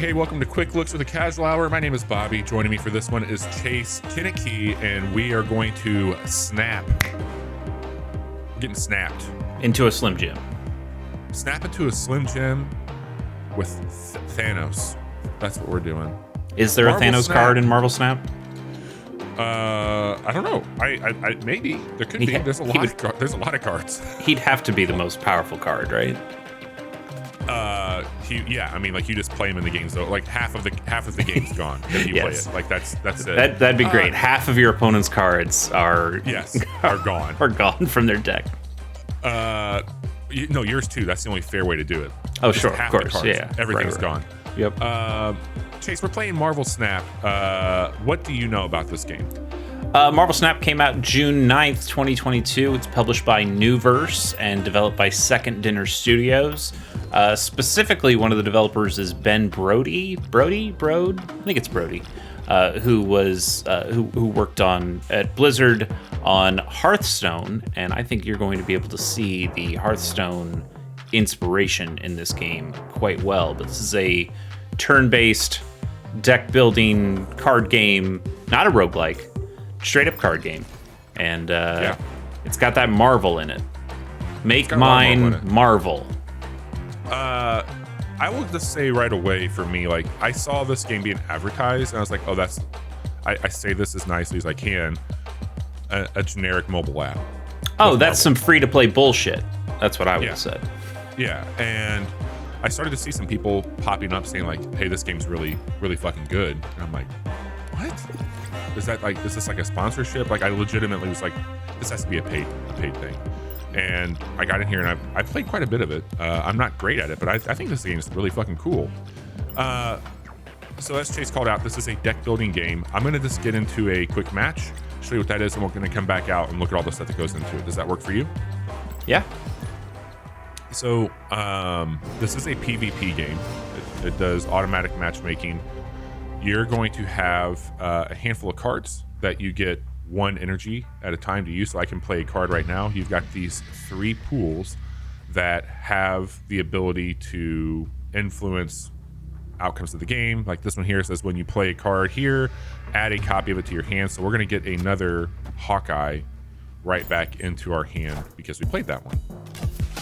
Hey, welcome to Quick Looks with a Casual Hour. My name is Bobby. Joining me for this one is Chase Kinnicky, and we are going to snap. We're getting snapped. Into a Slim Jim. Snap into a Slim Jim with Thanos. That's what we're doing. Is there Marvel a Thanos Snap. card in Marvel Snap? I don't know. I maybe there could be. There's a lot of cards. He'd have to be the most powerful card, right? Yeah. I mean, like you just play him in the games though. Like half of the game's gone if you Yes. play it. Like that's it. That'd be great. Half of your opponent's cards are gone. Are gone from their deck. No, yours too. That's the only fair way to do it. Oh, Just sure, half of the course. cards. Yeah. Everything's Right. gone. Yep. Chase, we're playing Marvel Snap. What do you know about this game? Marvel Snap came out June 9th, 2022. It's published by Newverse and developed by Second Dinner Studios. Specifically, one of the developers is Ben Brode? I think it's Brody. Who worked at Blizzard on Hearthstone, and I think you're going to be able to see the Hearthstone inspiration in this game quite well. But this is a turn-based deck building card game, not a roguelike, straight up card game, and it's got that Marvel in it. Make mine Marvel. I will just say right away for me, like I saw this game being advertised, and I was like, oh, I say this as nicely as I can, a generic mobile app. Oh, that's some free-to-play bullshit. That's what I would have said. Yeah, and I started to see some people popping up saying like, hey, this game's really, really fucking good. And I'm like, what? Is this like a sponsorship? Like I legitimately was like, this has to be a paid thing. And I got in here and I played quite a bit of it. I'm not great at it, but I think this game is really fucking cool. So as Chase called out, this is a deck building game. I'm going to just get into a quick match, show you what that is, and we're going to come back out and look at all the stuff that goes into it. Does that work for you? Yeah. So this is a PvP game. It does automatic matchmaking. You're going to have a handful of cards that you get one energy at a time to use. So I can play a card right now. You've got these 3 pools that have the ability to influence outcomes of the game. Like this one here says when you play a card here, add a copy of it to your hand. So we're going to get another Hawkeye right back into our hand because we played that one.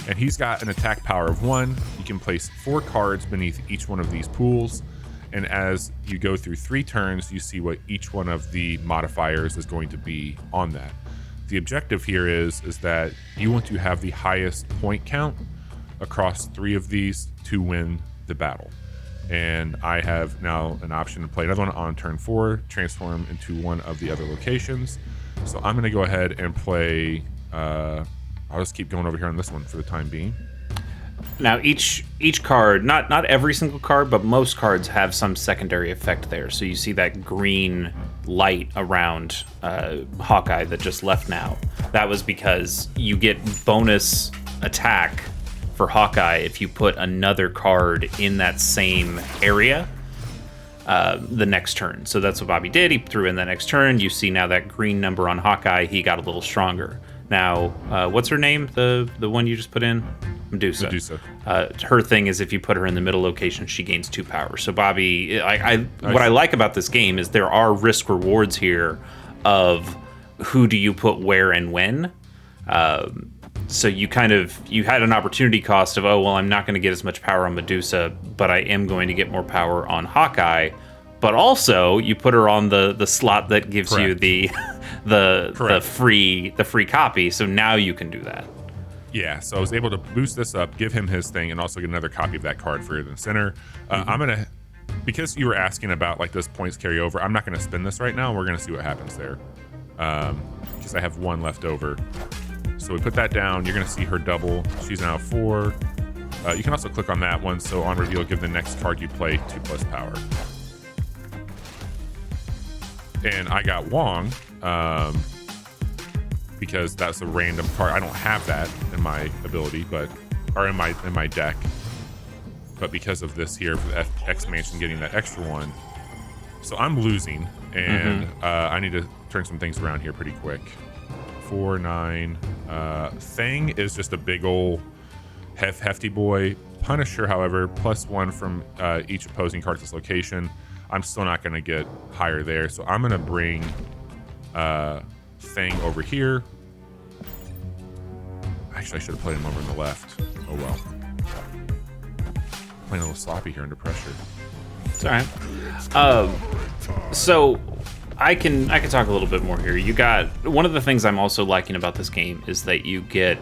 And he's got an attack power of 1. You can place 4 cards beneath each one of these pools. And as you go through 3 turns, you see what each one of the modifiers is going to be on that. The objective here is that you want to have the highest point count across 3 of these to win the battle. And I have now an option to play another one on turn 4, transform into one of the other locations. So I'm going to go ahead and play... I'll just keep going over here on this one for the time being. Now each card, not every single card, but most cards have some secondary effect there. So you see that green light around Hawkeye that just left now. That was because you get bonus attack for Hawkeye if you put another card in that same area the next turn. So that's what Bobby did. He threw in that next turn. You see now that green number on Hawkeye, he got a little stronger. Now, what's her name? The one you just put in? Medusa. Her thing is if you put her in the middle location, she gains 2 power. So Bobby, what I like about this game is there are risk rewards here of who do you put where and when. So you had an opportunity cost of, oh, well, I'm not going to get as much power on Medusa, but I am going to get more power on Hawkeye. But also you put her on the slot that gives you the free copy. So now you can do that. Yeah, so I was able to boost this up, give him his thing, and also get another copy of that card for the center. I'm gonna, because you were asking about like this points carryover, I'm not gonna spin this right now. We're gonna see what happens there, because I have 1 left over. So we put that down. You're gonna see her double. She's now 4. You can also click on that one. So on reveal, give the next card you play 2+ power. And I got Wong. Because that's a random card. I don't have that in my ability, or in my deck. But because of this here for the X Mansion getting that extra 1, so I'm losing, and I need to turn some things around here pretty quick. 4, 9. Thing is just a big old hefty boy. Punisher, however, +1 from each opposing card's location. I'm still not going to get higher there, so I'm going to bring Thing over here. Actually, I should have played him over on the left. Oh well. Playing a little sloppy here under pressure. It's all right. So I can talk a little bit more here. You got one of the things I'm also liking about this game is that you get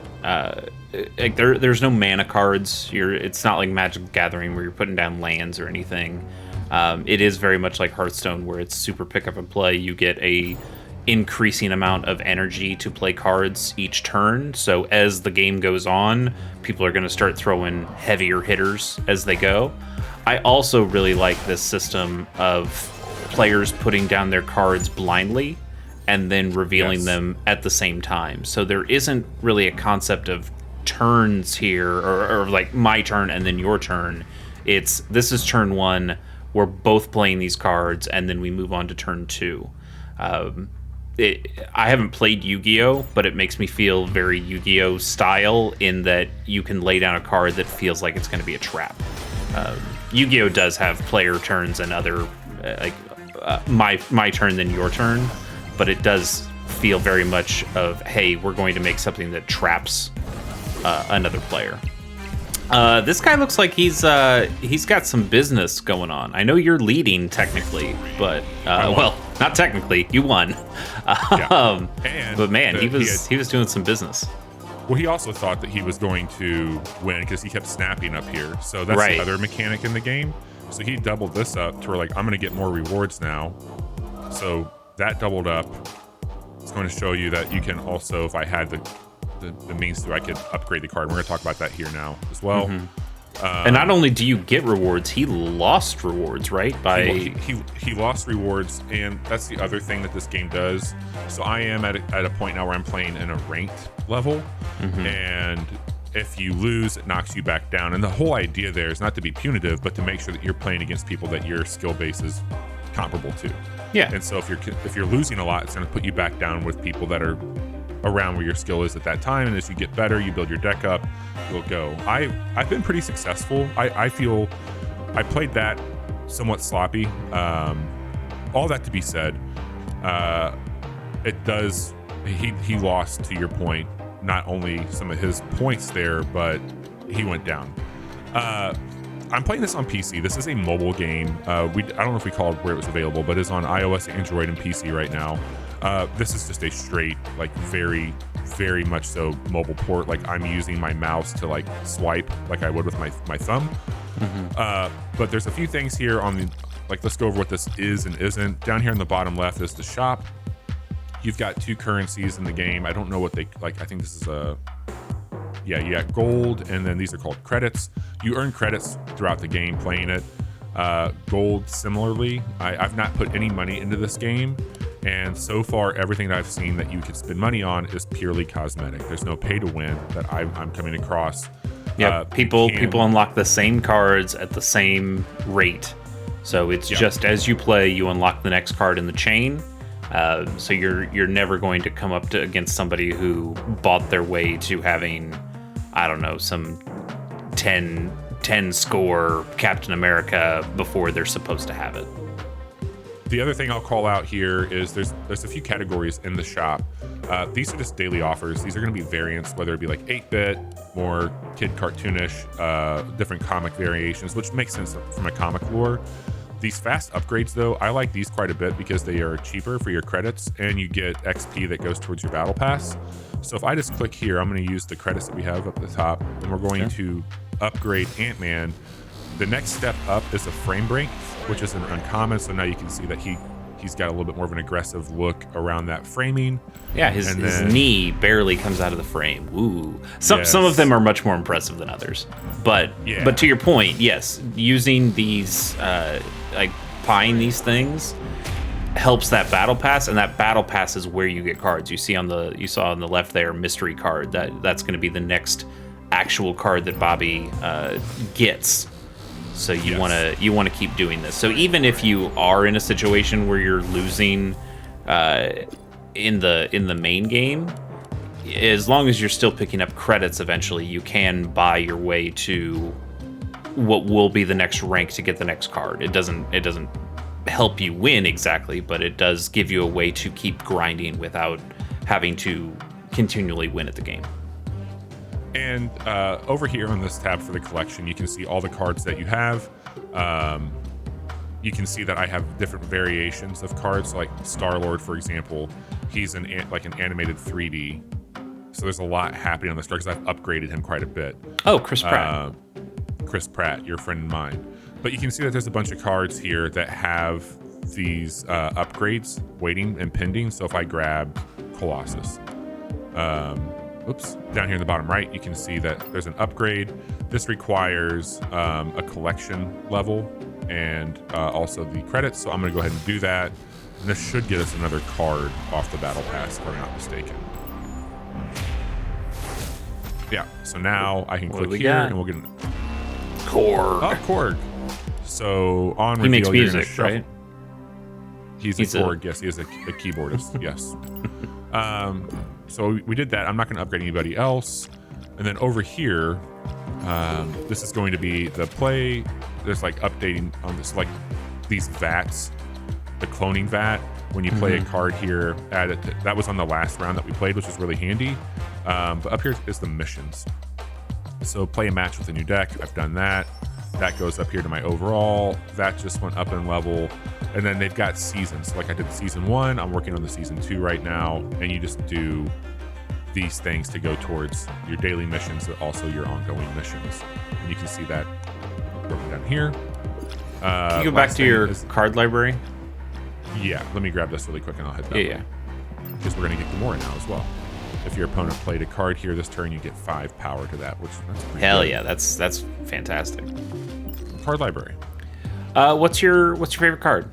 like there's no mana cards. It's not like Magic the Gathering where you're putting down lands or anything. It is very much like Hearthstone where it's super pick up and play. You get a increasing amount of energy to play cards each turn. So as the game goes on, people are going to start throwing heavier hitters as they go. I also really like this system of players putting down their cards blindly and then revealing them at the same time. So there isn't really a concept of turns here or like my turn and then your turn. This is turn 1. We're both playing these cards and then we move on to turn 2. I haven't played Yu-Gi-Oh, but it makes me feel very Yu-Gi-Oh style in that you can lay down a card that feels like it's going to be a trap. Yu-Gi-Oh does have player turns and other my turn then your turn, but it does feel very much of, hey, we're going to make something that traps another player. This guy looks like he's got some business going on. I know you're leading technically, but well, not technically. You won. But man, he was doing some business. Well, he also thought that he was going to win because he kept snapping up here. So that's the other mechanic in the game. So he doubled this up to where like I'm going to get more rewards now. So that doubled up. It's going to show you that you can also, if I had the means to, I could upgrade the card. We're going to talk about that here now as well. And not only do you get rewards, he lost rewards, right? He lost rewards, and that's the other thing that this game does. So I am at a point now where I'm playing in a ranked level, and if you lose, it knocks you back down. And the whole idea there is not to be punitive, but to make sure that you're playing against people that your skill base is comparable to. Yeah. And so if you're losing a lot, it's going to put you back down with people that are around where your skill is at that time, and as you get better, you build your deck up, you'll go. I've been pretty successful. I feel I played that somewhat sloppy. All that to be said, it does. He lost, to your point, not only some of his points there, but he went down. I'm playing this on PC. This is a mobile game. I don't know if we called where it was available, but it's on iOS, Android, and PC right now. This is just a straight, like very, very much so mobile port. Like I'm using my mouse to like swipe like I would with my thumb. But there's a few things here on the, like, let's go over what this is and isn't. Down here in the bottom left is the shop. You've got 2 currencies in the game. I don't know what they, like, I think this is you got gold, and then these are called credits. You earn credits throughout the game playing it. Gold similarly. I've not put any money into this game. And so far, everything that I've seen that you could spend money on is purely cosmetic. There's no pay to win that I'm coming across. Yeah, people unlock the same cards at the same rate. So it's just as you play, you unlock the next card in the chain. So you're never going to come up against somebody who bought their way to having, I don't know, some 10 score Captain America before they're supposed to have it. The other thing I'll call out here is there's a few categories in the shop. These are just daily offers. These are going to be variants, whether it be like 8-bit, more kid cartoonish, different comic variations, which makes sense from a comic lore. These fast upgrades, though, I like these quite a bit because they are cheaper for your credits, and you get XP that goes towards your battle pass. So if I just click here, I'm going to use the credits that we have up at the top, and we're going to upgrade Ant-Man. The next step up is a frame break, which is an uncommon. So now you can see that he's got a little bit more of an aggressive look around that framing. Yeah, his knee barely comes out of the frame. Ooh, some of them are much more impressive than others. But to your point, yes, using these like buying these things helps that battle pass, and that battle pass is where you get cards. You saw on the left there, mystery card. That's going to be the next actual card that Bobby gets. So you want to keep doing this. So even if you are in a situation where you're losing in the main game, as long as you're still picking up credits, eventually you can buy your way to what will be the next rank to get the next card. It doesn't help you win exactly, but it does give you a way to keep grinding without having to continually win at the game. And over here on this tab for the collection, you can see all the cards that you have. You can see that I have different variations of cards, like Star-Lord, for example. He's an animated 3D. So there's a lot happening on this card because I've upgraded him quite a bit. Oh, Chris Pratt. Chris Pratt, your friend and mine. But you can see that there's a bunch of cards here that have these upgrades waiting and pending. So if I grab Colossus, down here in the bottom right, you can see that there's an upgrade. This requires a collection level and also the credits. So I'm going to go ahead and do that. And this should get us another card off the battle pass, if I'm not mistaken. Yeah, so now I can click here and we'll get an Korg. Oh, Korg. So on reveal, he makes music, right? He's a Korg, yes. He is a keyboardist, yes. So we did that. I'm not going to upgrade anybody else. And then over here, this is going to be the play. There's like updating on this, like these VATs, the cloning VAT. When you play a card here, add it. That was on the last round that we played, which was really handy. But up here is the missions. So play a match with a new deck. I've done that. That goes up here to my overall. That just went up in level. And then they've got seasons. Like I did season 1. I'm working on the season 2 right now. And you just do these things to go towards your daily missions, but also your ongoing missions. And you can see that broken down here. Can you go back to your card library? Yeah, let me grab this really quick and I'll hit that. Yeah. Because we're going to get Gamora now as well. If your opponent played a card here this turn, you get 5 power to that, which that's pretty Hell good. yeah, that's fantastic. Card library. What's your favorite card?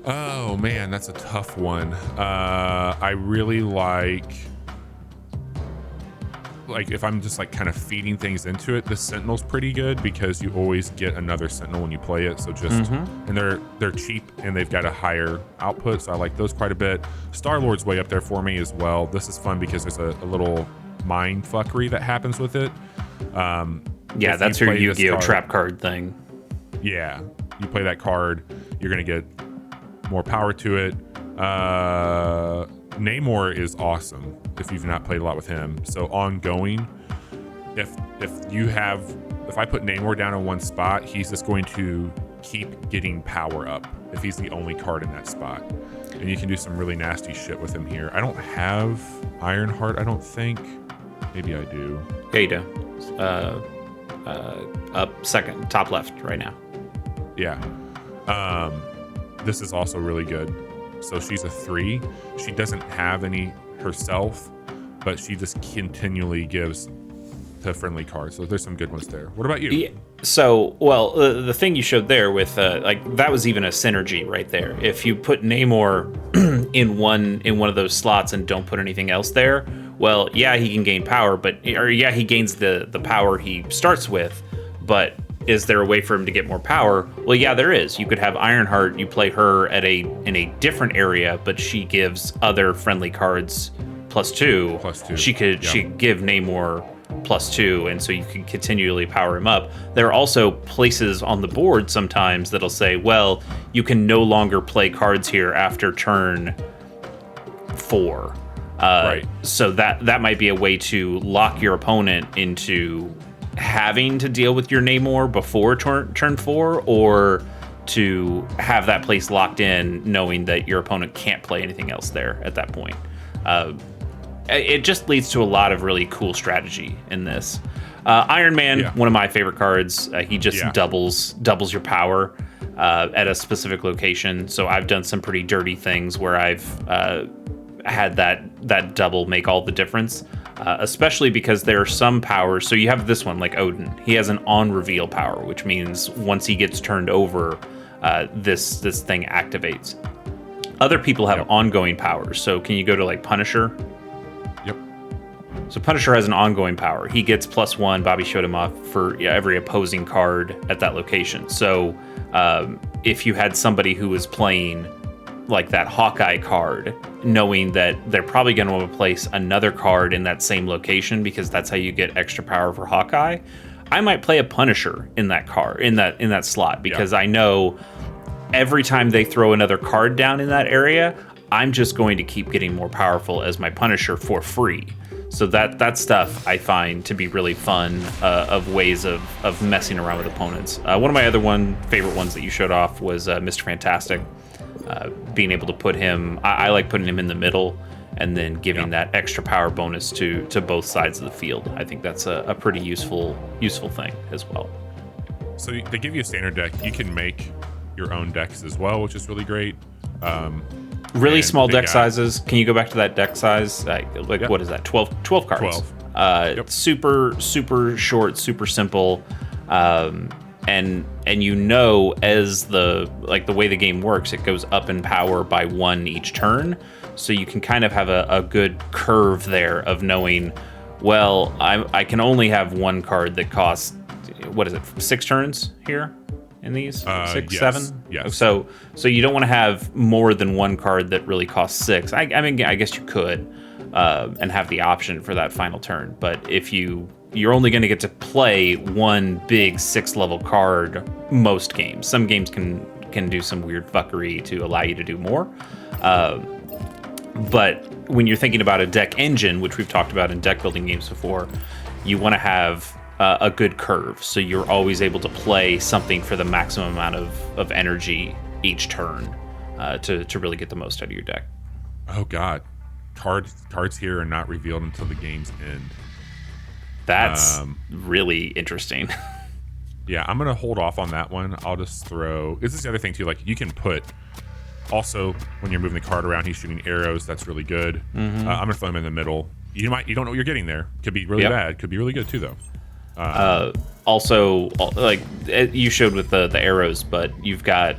Oh man, that's a tough one. I really like if I'm just like kind of feeding things into it, the Sentinel's pretty good because you always get another Sentinel when you play it. So just and they're cheap and they've got a higher output, so I like those quite a bit. Star-Lord's way up there for me as well. This is fun because there's a little mind fuckery that happens with it. Yeah, that's your Yu-Gi-Oh trap card thing. Yeah, you play that card, you're gonna get more power to it. Namor is awesome if you've not played a lot with him. So ongoing, if I put Namor down in one spot, he's just going to keep getting power up if he's the only card in that spot. And you can do some really nasty shit with him here. I don't have Ironheart, I don't think. Maybe I do. Yeah, you do. Up second, top left right now. Yeah. This is also really good. So she's a 3. She doesn't have any herself, but she just continually gives to friendly cards. So there's some good ones there. What about you? Yeah. So, well, the thing you showed there with that was even a synergy right there. If you put Namor in one of those slots and don't put anything else there, well, yeah, he can gain power, he gains the power he starts with, but is there a way for him to get more power? Well, yeah, there is. You could have Ironheart. You play her in a different area, but she gives other friendly cards +2. +2. She could give Namor +2, and so you can continually power him up. There are also places on the board sometimes that'll say, well, you can no longer play cards here after turn 4. Right. So that might be a way to lock your opponent into having to deal with your Namor before turn 4, or to have that place locked in knowing that your opponent can't play anything else there at that point. It just leads to a lot of really cool strategy in this. Iron Man, one of my favorite cards. He just doubles your power at a specific location. So I've done some pretty dirty things where I've had that double make all the difference. Especially because there are some powers. So you have this one, like Odin. He has an on-reveal power, which means once he gets turned over, this thing activates. Other people have ongoing powers. So can you go to like Punisher? Yep. So Punisher has an ongoing power. He gets +1. Bobby showed him off for every opposing card at that location. So if you had somebody who was playing like that Hawkeye card, knowing that they're probably going to place another card in that same location because that's how you get extra power for Hawkeye, I might play a Punisher in that in that slot, because I know every time they throw another card down in that area, I'm just going to keep getting more powerful as my Punisher for free. So that stuff I find to be really fun, of ways of messing around with opponents. One of my other favorite ones that you showed off was Mr. Fantastic. Being able to put him, I like putting him in the middle and then giving that extra power bonus to both sides of the field. I think that's a pretty useful thing as well. So they give you a standard deck. You can make your own decks as well, which is really great. Really small deck sizes. Can you go back to that deck size? What is that? 12 cards. 12. Super short, super simple. And you know, as the way the game works, it goes up in power by 1 each turn. So you can kind of have a good curve there of knowing, well, I can only have 1 card that costs, 6 turns here in these? 6, yes, 7? yes. So you don't want to have more than 1 card that really costs 6. I mean, I guess you could, and have the option for that final turn. But if you're only going to get to play 1 big 6-level card most games. Some games can do some weird fuckery to allow you to do more. But when you're thinking about a deck engine, which we've talked about in deck building games before, you want to have a good curve, so you're always able to play something for the maximum amount of energy each turn, to really get the most out of your deck. Oh God, cards here are not revealed until the game's end. That's really interesting. Yeah, I'm gonna hold off on that one. I'll just throw. This is the other thing too. Like, you can put. Also, when you're moving the card around, he's shooting arrows. That's really good. I'm gonna throw him in the middle. You don't know what you're getting there. Could be really bad. Could be really good too, though. Also, like you showed with the arrows, but you've got.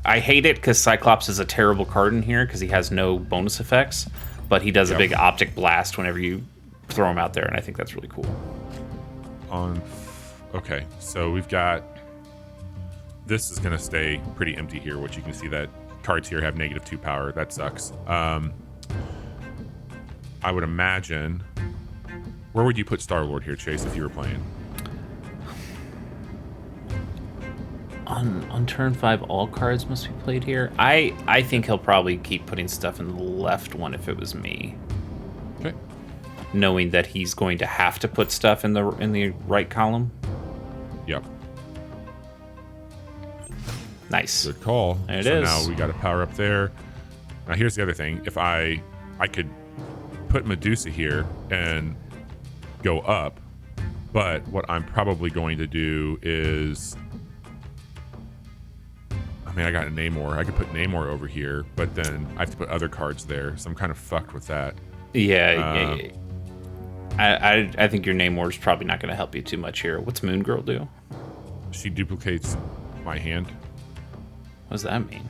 I hate it because Cyclops is a terrible card in here because he has no bonus effects, but he does a big optic blast whenever you throw him out there, and I think that's really cool. Okay, so we've got. This is going to stay pretty empty here, which you can see that cards here have -2 power. That sucks. I would imagine. Where would you put Star-Lord here, Chase, if you were playing? On turn 5, all cards must be played here. I think he'll probably keep putting stuff in the left one if it was me. Okay. Knowing that he's going to have to put stuff in the right column. Yep. Nice. Good call. There it so is. Now we got a power up there. Now here's the other thing. If I could put Medusa here and go up, but what I'm probably going to do is, I mean, I got a Namor. I could put Namor over here, but then I have to put other cards there, so I'm kind of fucked with that. Yeah. I think your Namor's probably not going to help you too much here. What's Moon Girl do? She duplicates my hand. What does that mean?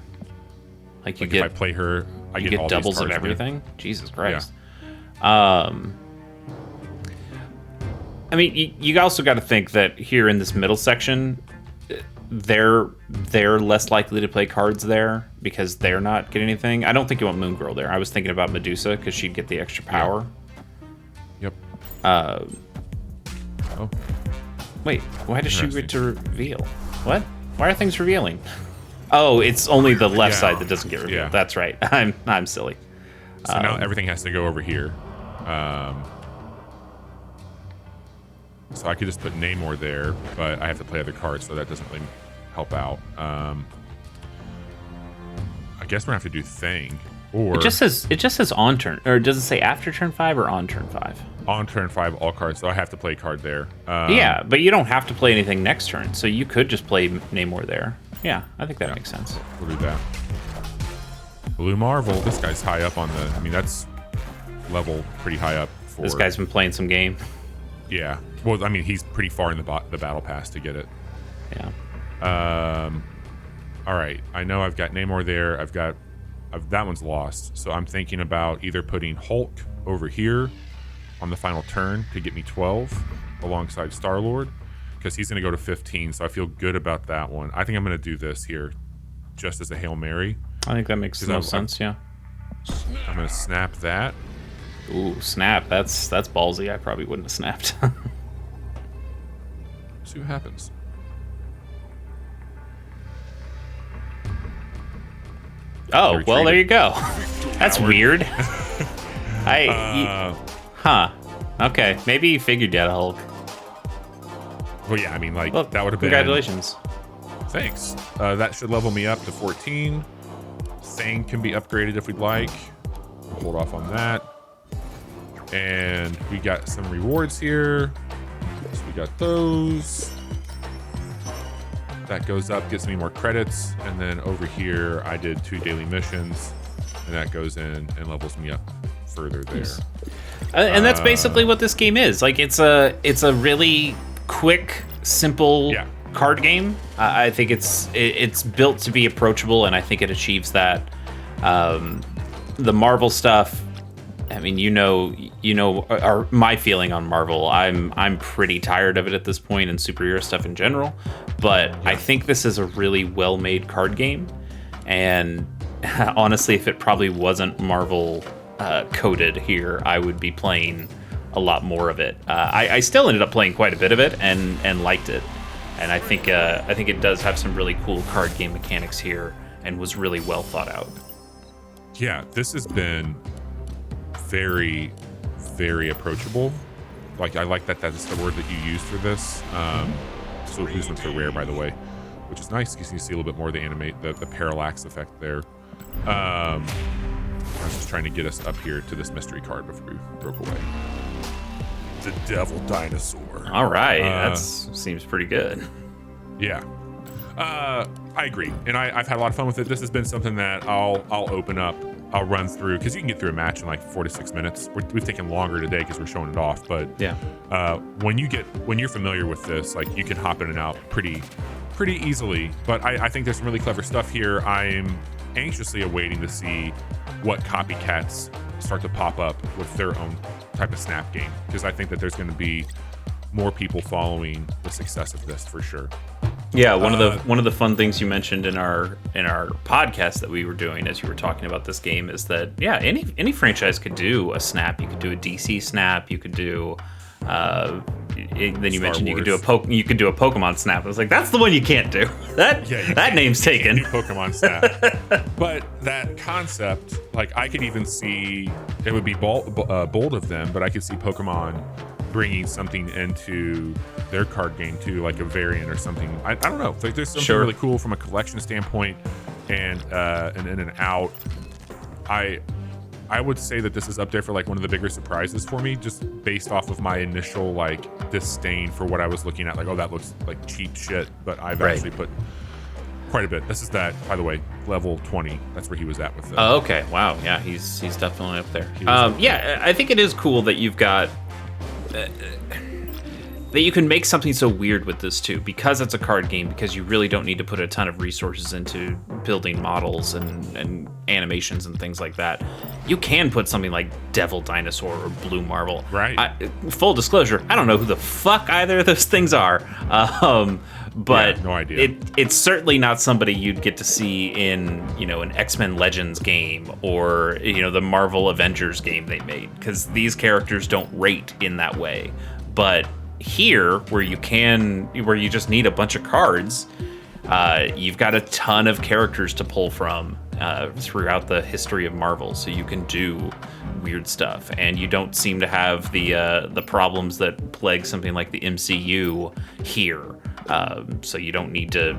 Like you Like, get, if I play her, I you get get all doubles these of cards everything? Jesus Christ. Yeah. I mean, you also got to think that here in this middle section, they're less likely to play cards there because they're not getting anything. I don't think you want Moon Girl there. I was thinking about Medusa because she'd get the extra power. Yep. Oh. Wait, why does she Interesting. get to reveal? What? Why are things revealing? Oh, it's only the left side that doesn't get revealed. Yeah. That's right. I'm silly. So now everything has to go over here. So I could just put Namor there, but I have to play other cards, so that doesn't really help out. I guess we're gonna have to do Thing, or It just says on turn, or does it say after turn 5 or on turn 5? on turn 5 all cards. So I have to play a card there. Yeah, but you don't have to play anything next turn, so you could just play Namor there. Yeah, I think that makes sense. We'll do that. Blue Marvel. This guy's high up on the. I mean, that's level pretty high up. For This guy's been playing some game. Yeah. Well, I mean, he's pretty far in the battle pass to get it. Yeah. All right. I know I've got Namor there. That one's lost. So I'm thinking about either putting Hulk over here on the final turn to get me 12 alongside Star-Lord, because he's going to go to 15. So I feel good about that one. I think I'm going to do this here just as a Hail Mary. I think that makes the most sense, yeah. I'm going to snap that. Ooh, snap. That's ballsy. I probably wouldn't have snapped. see what happens. Oh, well, there you go. That's weird. Okay, maybe you figured out Hulk. Well, yeah, I mean, like, Well, that would have been... Congratulations. Thanks. That should level me up to 14. Thing can be upgraded if we'd like. Hold off on that. And we got some rewards here. So we got those. That goes up, gets me more credits. And then over here, I did 2 daily missions. And that goes in and levels me up further there. And that's basically what this game is. Like, it's a really quick, simple card game. I think it's built to be approachable, and I think it achieves that. The Marvel stuff, I mean, my feeling on Marvel. I'm pretty tired of it at this point, and superhero stuff in general. But I think this is a really well-made card game, and honestly, if it probably wasn't Marvel coded here, I would be playing a lot more of it. I still ended up playing quite a bit of it and liked it, and I think it does have some really cool card game mechanics here and was really well thought out. Yeah, this has been very, very approachable. Like, I like that's the word that you use for this. So these ones are rare, by the way, which is nice because you see a little bit more of the parallax effect there. I was just trying to get us up here to this mystery card before we broke away. The Devil Dinosaur. All right, that seems pretty good. Yeah, I agree, and I've had a lot of fun with it. This has been something that I'll open up, I'll run through, because you can get through a match in like 4 to 6 minutes. We've taken longer today because we're showing it off, but yeah, when you're familiar with this, like, you can hop in and out pretty easily. But I think there's some really clever stuff here. I'm anxiously awaiting to see what copycats start to pop up with their own type of snap game, because I think that there's going to be more people following the success of this for sure. Yeah, one of the fun things you mentioned in our podcast that we were doing as you were talking about this game is that any franchise could do a snap. You could do a DC snap. You could do then you mentioned you could do a Pokemon snap. I was like, that's the one you can't do. That name's taken. Pokemon snap. But that concept, like, I could even see it would be bold of them, but I could see Pokemon bringing something into their card game too, like a variant or something. I don't know. Like, there's something really cool from a collection standpoint, and in and out. I would say that this is up there for like one of the bigger surprises for me, just based off of my initial like disdain for what I was looking at. Like, oh, that looks like cheap shit, but I've actually put quite a bit. This is that, by the way, level 20. That's where he was at with it. Oh, okay. Wow. Yeah, he's definitely up there. Yeah, I think it is cool that you've got that you can make something so weird with this too, because it's a card game, because you really don't need to put a ton of resources into building models and animations and things like that. You can put something like Devil Dinosaur or Blue Marble. Right. Full disclosure, I don't know who the fuck either of those things are. But no idea. It's certainly not somebody you'd get to see in, an X-Men Legends game or, the Marvel Avengers game they made, because these characters don't rate in that way. But here, where you just need a bunch of cards, you've got a ton of characters to pull from throughout the history of Marvel, so you can do weird stuff, and you don't seem to have the problems that plague something like the MCU here. So you don't need to.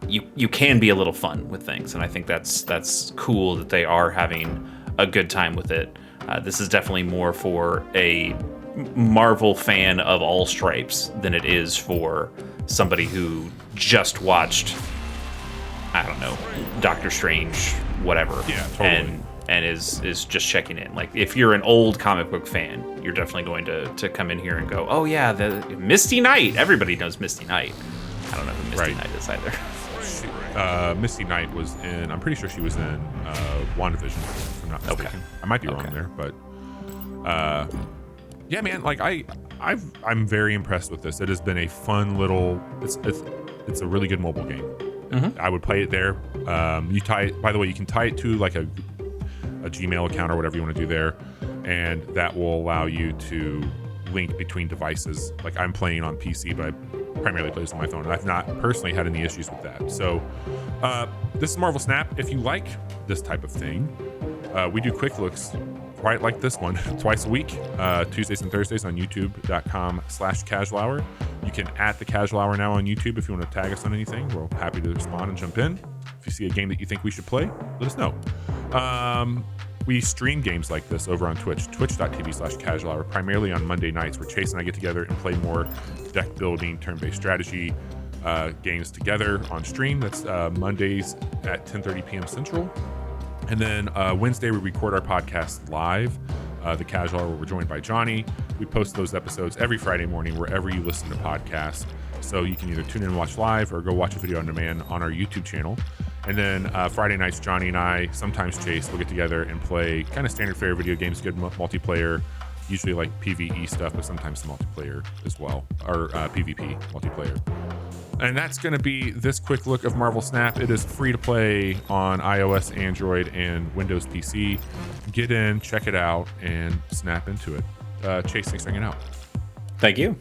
You can be a little fun with things, and I think that's cool that they are having a good time with it. This is definitely more for a Marvel fan of all stripes than it is for somebody who just watched, I don't know, Doctor Strange, whatever. Yeah, totally. And is just checking in. Like, if you're an old comic book fan, you're definitely going to come in here and go, oh yeah, the Misty Knight. Everybody knows Misty Knight. I don't know who Misty Knight is either. Misty Knight was in, I'm pretty sure she was in WandaVision, if I'm not mistaken. Okay. I might be wrong there, but yeah, man, like I'm very impressed with this. It has been a fun little, it's a really good mobile game. Mm-hmm. I would play it there. You tie it, by the way, you can tie it to like a Gmail account or whatever you want to do there, and that will allow you to link between devices. Like I'm playing on PC, but I primarily play this on my phone, and I've not personally had any issues with that. So this is Marvel Snap. If you like this type of thing, we do quick looks right like this one twice a week, Tuesdays and Thursdays on youtube.com/casual hour. You can @ the casual hour now on YouTube if you want to tag us on anything. We're happy to respond and jump in. If you see a game that you think we should play, let us know. We stream games like this over on Twitch, twitch.tv/casual hour, primarily on Monday nights, where Chase and I get together and play more deck building, turn-based strategy games together on stream. That's Mondays at 10:30 p.m. Central. And then Wednesday, we record our podcast live, the Casual Hour, where we're joined by Johnny. We post those episodes every Friday morning wherever you listen to podcasts. So you can either tune in and watch live or go watch a video on demand on our YouTube channel. And then Friday nights, Johnny and I, sometimes Chase, will get together and play kind of standard fare video games, good multiplayer, usually like PvE stuff, but sometimes some multiplayer as well, or PvP multiplayer. And that's going to be this quick look of Marvel Snap. It is free to play on iOS, Android, and Windows PC. Get in, check it out, and snap into it. Chase, thanks for hanging out. Thank you.